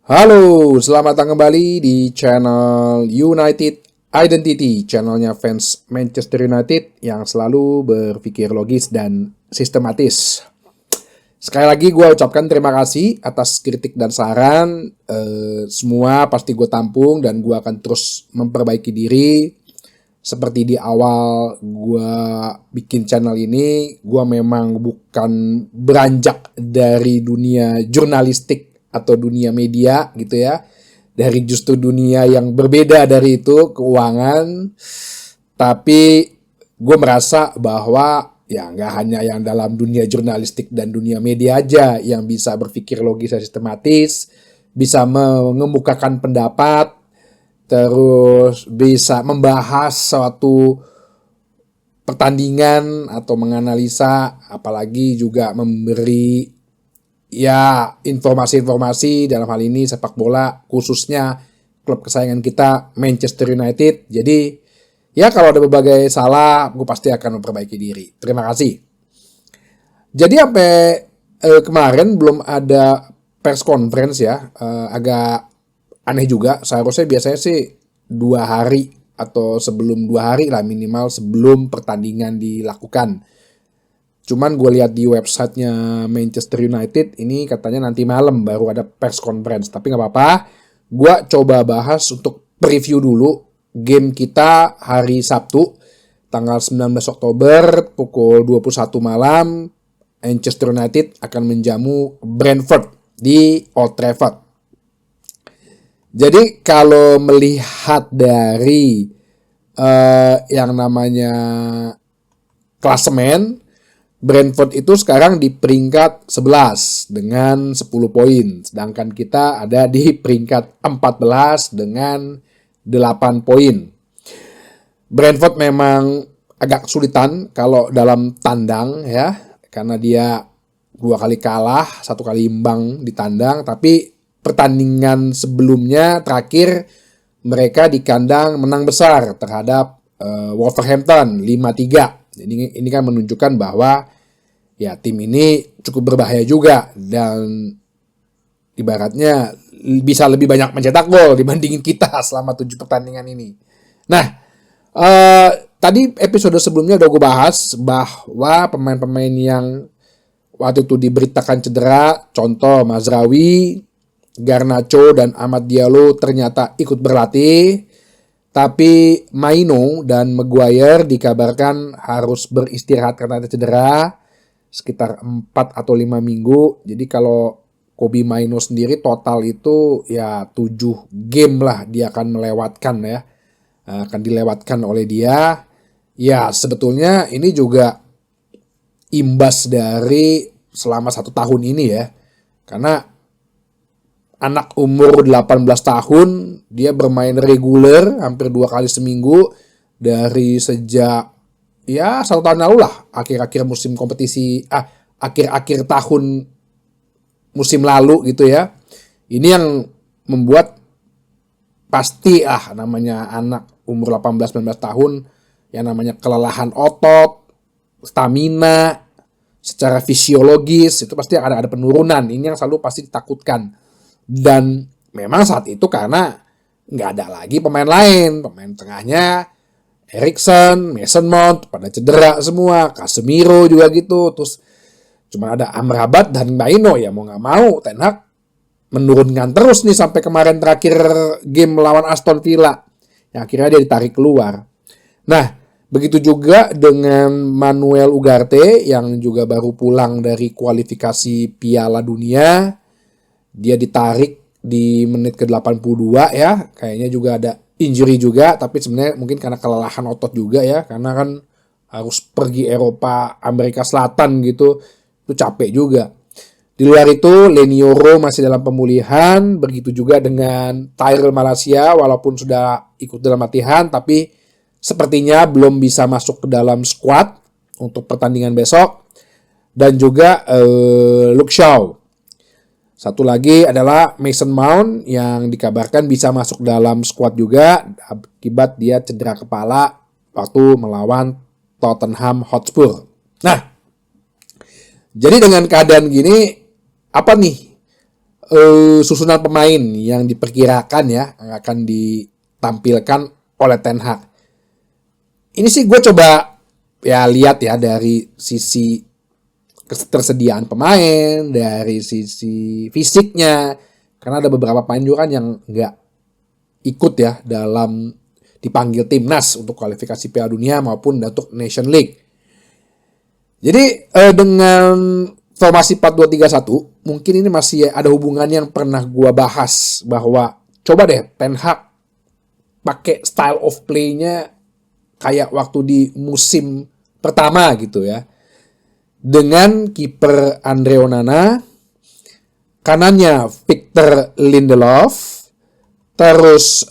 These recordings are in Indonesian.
Halo, selamat datang kembali di channel United Identity, channelnya fans Manchester United yang selalu berpikir logis dan sistematis. Sekali lagi gue ucapkan terima kasih atas kritik dan saran. Semua pasti gue tampung dan gue akan terus memperbaiki diri. Seperti di awal gue bikin channel ini, gue memang bukan beranjak dari dunia jurnalistik atau dunia media gitu ya, dari justru dunia yang berbeda dari itu, keuangan. Tapi gue merasa bahwa ya nggak hanya yang dalam dunia jurnalistik dan dunia media aja yang bisa berpikir logis dan sistematis, bisa mengemukakan pendapat, terus bisa membahas suatu pertandingan atau menganalisa, apalagi juga memberi ya informasi-informasi dalam hal ini sepak bola, khususnya klub kesayangan kita Manchester United. Jadi ya kalau ada berbagai salah, gue pasti akan memperbaiki diri. Terima kasih. Jadi sampai kemarin belum ada press conference ya, agak aneh juga. Seharusnya biasanya sih 2 hari atau sebelum 2 hari lah minimal sebelum pertandingan dilakukan. Cuman gue lihat di websitenya Manchester United ini katanya nanti malam baru ada press conference. Tapi nggak apa-apa, gue coba bahas untuk preview dulu game kita hari Sabtu tanggal 19 Oktober pukul 21 malam. Manchester United akan menjamu Brentford di Old Trafford. Jadi kalau melihat dari yang namanya klasemen, Brentford itu sekarang di peringkat 11 dengan 10 poin. Sedangkan kita ada di peringkat 14 dengan 8 poin. Brentford memang agak kesulitan kalau dalam tandang ya. Karena dia 2 kali kalah, 1 kali imbang di tandang. Tapi pertandingan sebelumnya terakhir mereka di kandang menang besar terhadap Wolverhampton 5-3. Jadi ini kan menunjukkan bahwa ya tim ini cukup berbahaya juga dan ibaratnya bisa lebih banyak mencetak gol dibandingin kita selama 7 pertandingan ini. Nah, tadi episode sebelumnya udah gue bahas bahwa pemain-pemain yang waktu itu diberitakan cedera, contoh Mazraoui, Garnacho, dan Amad Diallo ternyata ikut berlatih. Tapi Maino dan Maguire dikabarkan harus beristirahat karena ada cedera sekitar 4 atau 5 minggu. Jadi kalau Kobbie Maino sendiri total itu ya 7 game lah dia akan melewatkan ya. Akan dilewatkan oleh dia. Ya sebetulnya ini juga imbas dari selama 1 tahun ini ya. Karena anak umur 18 tahun, dia bermain reguler hampir 2 kali seminggu dari sejak ya 1 tahun lalu lah, akhir-akhir musim kompetisi, akhir-akhir tahun musim lalu gitu ya. Ini yang membuat pasti namanya anak umur 18-19 tahun yang namanya kelelahan otot, stamina, secara fisiologis itu pasti ada penurunan. Ini yang selalu pasti ditakutkan. Dan memang saat itu karena nggak ada lagi pemain lain. Pemain tengahnya Eriksen, Mason Mount pada cedera semua. Casemiro juga gitu. Terus cuma ada Amrabat dan Maino. Ya mau nggak mau Ten Hag menurunkan terus nih sampai kemarin terakhir game melawan Aston Villa. Yang akhirnya dia ditarik keluar. Nah, begitu juga dengan Manuel Ugarte yang juga baru pulang dari kualifikasi Piala Dunia. Dia ditarik di menit ke-82 ya. Kayaknya juga ada injury juga. Tapi sebenarnya mungkin karena kelelahan otot juga ya. Karena kan harus pergi Eropa, Amerika Selatan gitu. Itu capek juga. Di luar itu, Leny Yoro masih dalam pemulihan. Begitu juga dengan Tyrell Malacia. Walaupun sudah ikut dalam latihan. Tapi sepertinya belum bisa masuk ke dalam squad untuk pertandingan besok. Dan juga Luke Shaw. Satu lagi adalah Mason Mount yang dikabarkan bisa masuk dalam squad juga akibat dia cedera kepala waktu melawan Tottenham Hotspur. Nah, jadi dengan keadaan gini, apa nih susunan pemain yang diperkirakan ya akan ditampilkan oleh Ten Hag. Ini sih gue coba ya lihat ya dari sisi ketersediaan pemain, dari sisi fisiknya, karena ada beberapa pemain juga kan yang nggak ikut ya dalam dipanggil timnas untuk kualifikasi Piala Dunia maupun untuk Nation League. Jadi dengan formasi 4-2-3-1 mungkin ini masih ada hubungan yang pernah gua bahas bahwa coba deh Ten Hag pakai style of play-nya kayak waktu di musim pertama gitu ya. Dengan kiper Andre Onana, kanannya Victor Lindelof, terus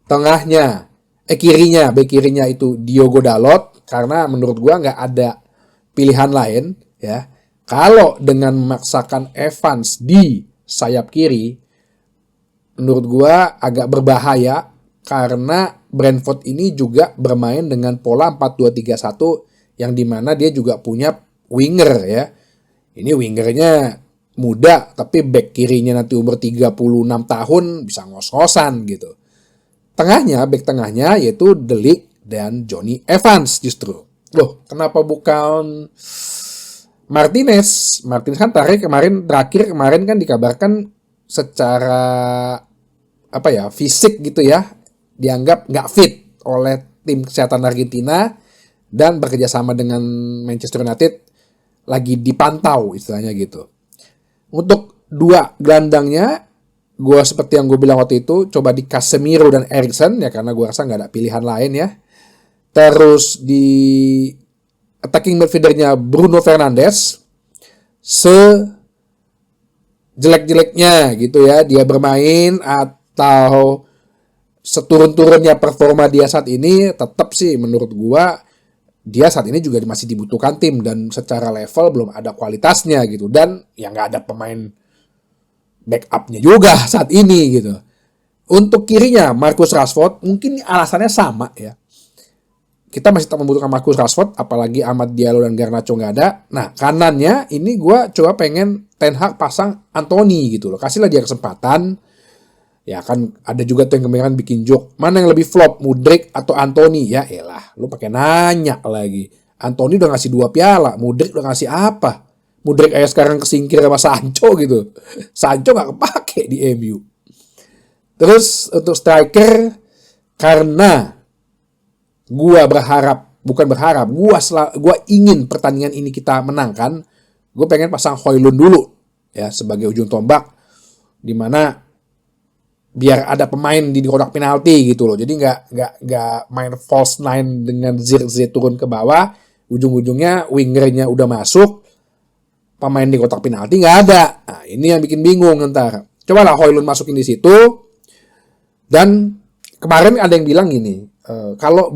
tengahnya bek kirinya itu Diogo Dalot, karena menurut gua nggak ada pilihan lain ya. Kalau dengan memaksakan Evans di sayap kiri, menurut gua agak berbahaya karena Brentford ini juga bermain dengan pola 4-2-3-1 yang dimana dia juga punya winger ya. Ini wingernya muda tapi back kirinya nanti umur 36 tahun bisa ngos-ngosan gitu. Back tengahnya yaitu De Ligt dan Johnny Evans justru. Loh, kenapa bukan Martinez? Martinez kan terakhir kemarin kan dikabarkan secara fisik gitu ya, dianggap nggak fit oleh tim kesehatan Argentina dan bekerja sama dengan Manchester United lagi dipantau istilahnya gitu. Untuk dua gelandangnya, gue seperti yang gue bilang waktu itu, coba di Casemiro dan Eriksen ya karena gue rasa nggak ada pilihan lain ya. Terus di attacking midfieldernya Bruno Fernandes, sejelek-jeleknya gitu ya dia bermain atau seturun-turunnya performa dia saat ini, tetap sih menurut gue dia saat ini juga masih dibutuhkan tim dan secara level belum ada kualitasnya gitu, dan ya nggak ada pemain backupnya juga saat ini gitu. Untuk kirinya Marcus Rashford mungkin alasannya sama ya. Kita masih tak membutuhkan Marcus Rashford, apalagi Amad Diallo dan Garnacho nggak ada. Nah kanannya ini gue coba pengen Ten Hag pasang Anthony gitu loh, kasihlah dia kesempatan. Ya kan ada juga tuh yang kemarin bikin joke, mana yang lebih flop, Mudryk atau Anthony? Ya elah, lu pakai nanya lagi. Anthony udah ngasih 2 piala, Mudryk udah ngasih apa? Mudryk aja sekarang kesingkir sama Sancho gitu. Sancho gak kepake di MU. Terus untuk striker, karena gua ingin pertandingan ini kita menangkan, gue pengen pasang Højlund dulu ya sebagai ujung tombak, dimana biar ada pemain di kotak penalti gitu loh. Jadi nggak main false nine dengan Zirkzee turun ke bawah, ujung-ujungnya wingernya udah masuk, pemain di kotak penalti nggak ada. Nah, ini yang bikin bingung ntar. Cobalah Højlund masukin di situ. Dan kemarin ada yang bilang gini, kalau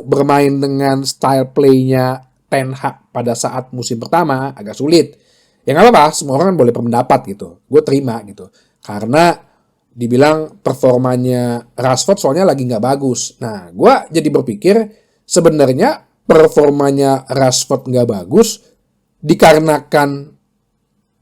bermain dengan style play-nya Ten Hag pada saat musim pertama agak sulit. Ya nggak apa-apa, semua orang kan boleh berpendapat gitu. Gue terima gitu. Karena dibilang performanya Rashford soalnya lagi nggak bagus. Nah, gue jadi berpikir sebenarnya performanya Rashford nggak bagus dikarenakan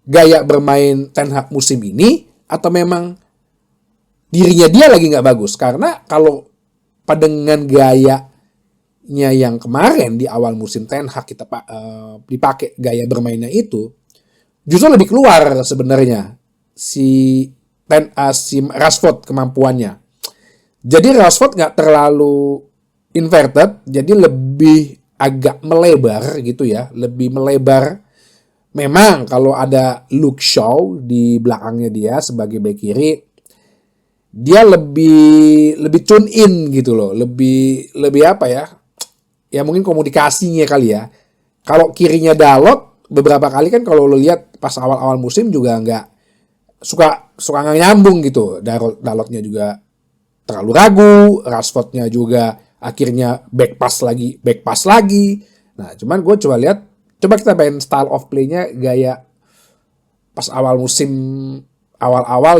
gaya bermain Ten Hag musim ini atau memang dirinya dia lagi nggak bagus. Karena kalau dengan gayanya yang kemarin di awal musim Ten Hag kita dipakai gaya bermainnya itu, justru lebih keluar sebenarnya si Rashford kemampuannya. Jadi Rashford nggak terlalu inverted, jadi lebih agak melebar gitu ya, lebih melebar. Memang kalau ada Luke Shaw di belakangnya dia sebagai bek kiri, dia lebih tune in gitu loh, lebih apa ya? Ya mungkin komunikasinya kali ya. Kalau kirinya Dalot, beberapa kali kan kalau lo lihat pas awal-awal musim juga nggak suka nggak nyambung gitu. Dalotnya juga terlalu ragu, Rashfordnya juga akhirnya back pass lagi. Nah, cuman gue coba kita main style of play-nya gaya pas awal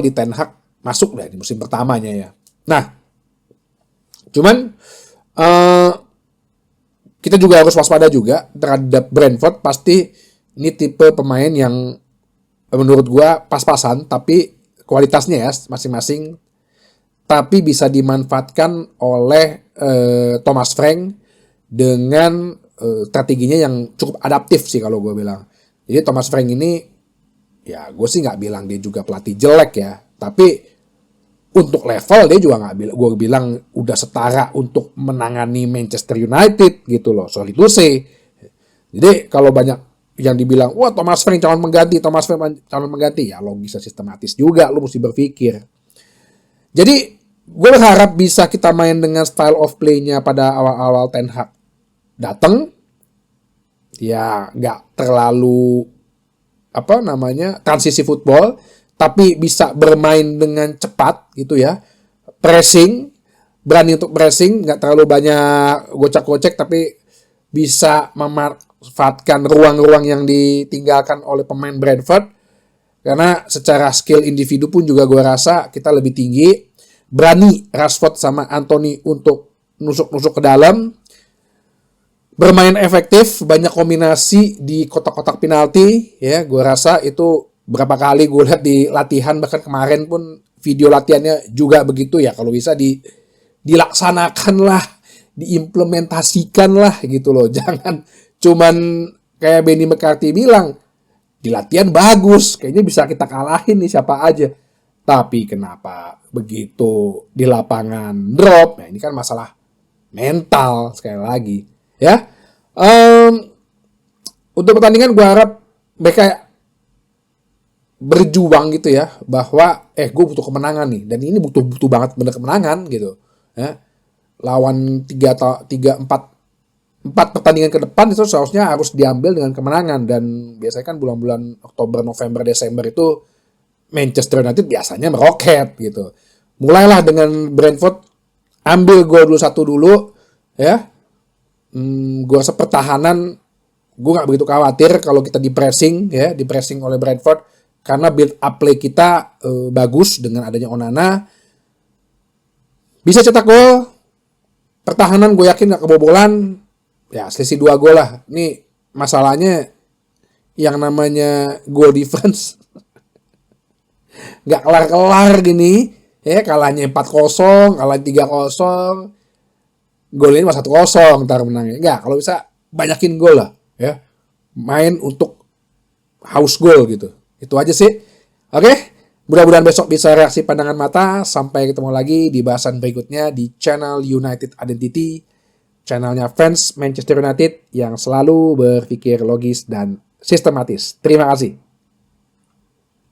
di Ten Hag masuk deh di musim pertamanya ya. Nah, cuman kita juga harus waspada juga terhadap Brentford. Pasti ini tipe pemain yang menurut gua pas-pasan, tapi kualitasnya ya masing-masing, tapi bisa dimanfaatkan oleh Thomas Frank dengan strateginya yang cukup adaptif sih kalau gue bilang. Jadi Thomas Frank ini, ya gue sih nggak bilang dia juga pelatih jelek ya, tapi untuk level dia juga nggak bilang, gue bilang udah setara untuk menangani Manchester United gitu loh, sorry to say. Jadi kalau banyak yang dibilang, wah Thomas Frank calon mengganti, Thomas Frank calon mengganti, ya logis sistematis juga, lu mesti berpikir. Jadi gue berharap bisa kita main dengan style of play-nya pada awal-awal Ten Hag datang, ya nggak terlalu transisi football, tapi bisa bermain dengan cepat gitu ya, pressing, berani untuk pressing, nggak terlalu banyak gocek-gocek, tapi bisa memanfaatkan ruang-ruang yang ditinggalkan oleh pemain Brentford, karena secara skill individu pun juga gue rasa kita lebih tinggi. Berani Rashford sama Anthony untuk nusuk-nusuk ke dalam, bermain efektif, banyak kombinasi di kotak-kotak penalti, ya gue rasa itu berapa kali gue lihat di latihan, bahkan kemarin pun video latihannya juga begitu ya, kalau bisa dilaksanakan lah, diimplementasikan lah gitu loh, jangan cuman kayak Benny McCarthy bilang, di latihan bagus, kayaknya bisa kita kalahin nih siapa aja. Tapi kenapa begitu di lapangan drop? Nah ini kan masalah mental sekali lagi. Ya, untuk pertandingan gue harap mereka berjuang gitu ya, bahwa gue butuh kemenangan nih, dan ini butuh banget bener kemenangan gitu. Ya, lawan 4 pertandingan ke depan itu seharusnya harus diambil dengan kemenangan, dan biasanya kan bulan-bulan Oktober, November, Desember itu Manchester United biasanya meroket gitu. Mulailah dengan Brentford, ambil gol dulu satu dulu ya. Gue rasa pertahanan gue nggak begitu khawatir kalau kita di pressing oleh Brentford, karena build up play kita bagus dengan adanya Onana, bisa cetak gol. Pertahanan gue yakin nggak kebobolan, ya selisih 2 gol lah. Ini masalahnya yang namanya goal difference nggak kelar-kelar gini ya, kalahnya 4-0, kalah 3-0, gol ini mas 1-0 ntar menangnya. Enggak, kalau bisa banyakin gol lah ya, main untuk haus gol gitu. Itu aja sih. Oke, mudah-mudahan besok bisa reaksi pandangan mata. Sampai ketemu lagi di bahasan berikutnya di channel United Identity, channelnya fans Manchester United yang selalu berpikir logis dan sistematis. Terima kasih.